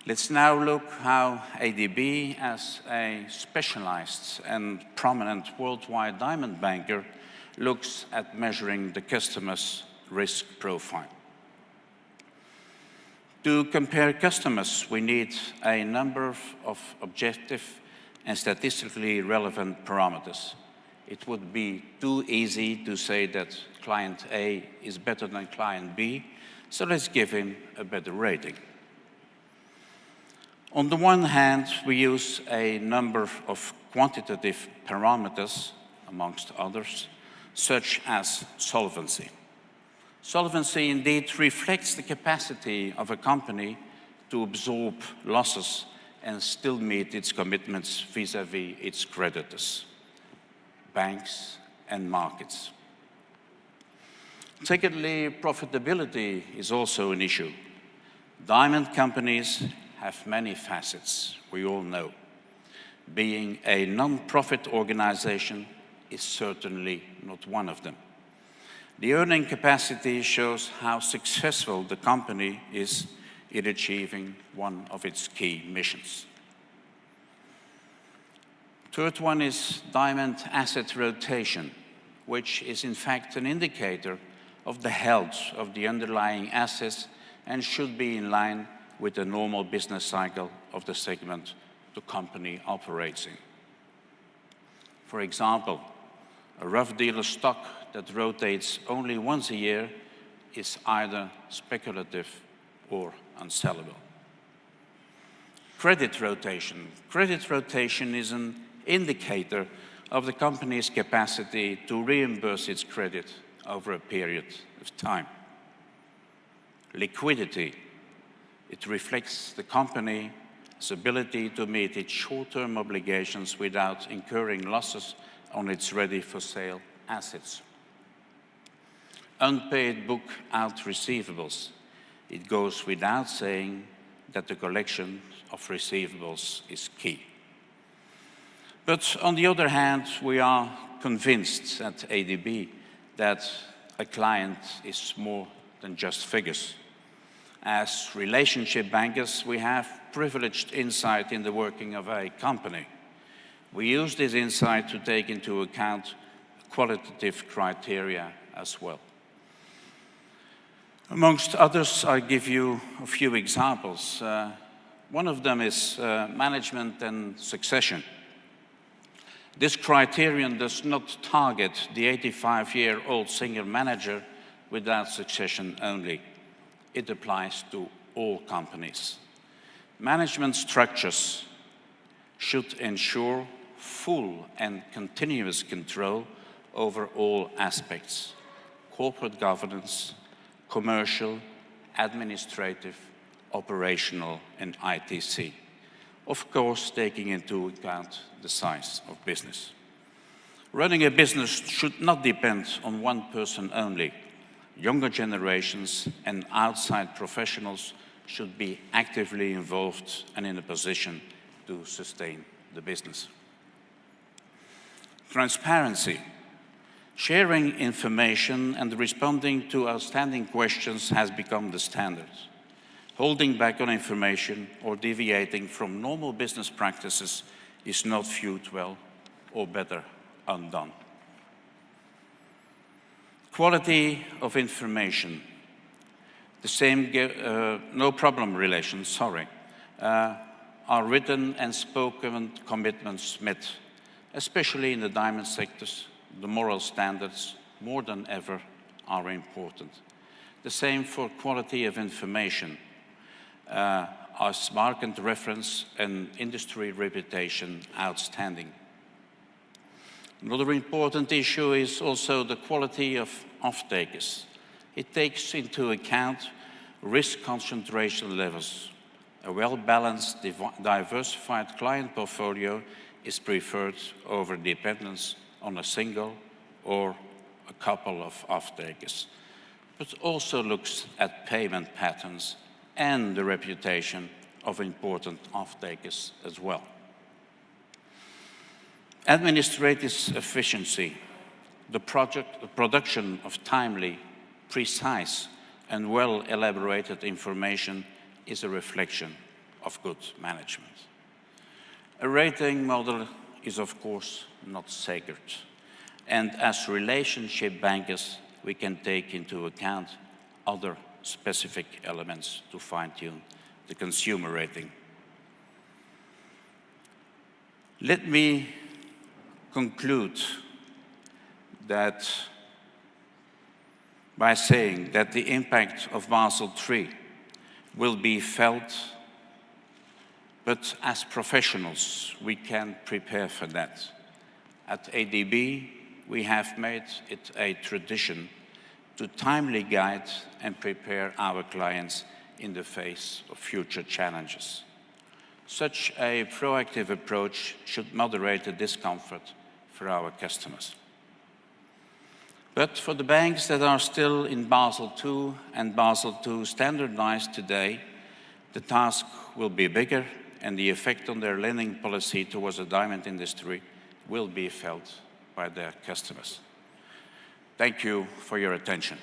Let's now look how ADB, as a specialized and prominent worldwide diamond banker, looks at measuring the customer's risk profile. To compare customers, we need a number of objective and statistically relevant parameters. It would be too easy to say that client A is better than client B, so let's give him a better rating. On the one hand, we use a number of quantitative parameters, amongst others, such as solvency. Solvency indeed reflects the capacity of a company to absorb losses and still meet its commitments vis-à-vis its creditors, banks and markets. Secondly, profitability is also an issue. Diamond companies have many facets, we all know. Being a non-profit organization is certainly not one of them. The earning capacity shows how successful the company is in achieving one of its key missions. Third one is diamond asset rotation, which is in fact an indicator of the health of the underlying assets and should be in line with the normal business cycle of the segment the company operates in. For example, a rough dealer stock that rotates only once a year is either speculative or unsellable. Credit rotation. Credit rotation is an indicator of the company's capacity to reimburse its credit over a period of time. Liquidity. It reflects the company's ability to meet its short-term obligations without incurring losses on its ready-for-sale assets. Unpaid book-out receivables. It goes without saying that the collection of receivables is key. But on the other hand, we are convinced at ADB that a client is more than just figures. As relationship bankers, we have privileged insight in the working of a company. We use this insight to take into account qualitative criteria as well. Amongst others, I'll give you a few examples. One of them is management and succession. This criterion does not target the 85-year-old senior manager without succession only. It applies to all companies. Management structures should ensure full and continuous control over all aspects: corporate governance, commercial, administrative, operational, and ITC. Of course, taking into account the size of business. Running a business should not depend on one person only. Younger generations and outside professionals should be actively involved and in a position to sustain the business. Transparency. Sharing information and responding to outstanding questions has become the standard. Holding back on information or deviating from normal business practices is not viewed well, or better, undone. Quality of information. The same no-problem relations, are written and spoken commitments met, especially in the diamond sectors. The moral standards, more than ever, are important. The same for quality of information. As market reference and industry reputation outstanding. Another important issue is also the quality of off-takers. It takes into account risk concentration levels. A well-balanced, diversified client portfolio is preferred over dependence on a single or a couple of off-takers, but also looks at payment patterns and the reputation of important off-takers as well. Administrative efficiency. The production of timely, precise, and well-elaborated information is a reflection of good management. A rating model is, of course, not sacred. And as relationship bankers, we can take into account other specific elements to fine-tune the consumer rating. Let me conclude that by saying that the impact of Basel III will be felt, but as professionals, we can prepare for that. At ADB, we have made it a tradition to timely guide and prepare our clients in the face of future challenges. Such a proactive approach should moderate the discomfort for our customers. But for the banks that are still in Basel II and Basel II standardized today, the task will be bigger and the effect on their lending policy towards the diamond industry will be felt by their customers. Thank you for your attention.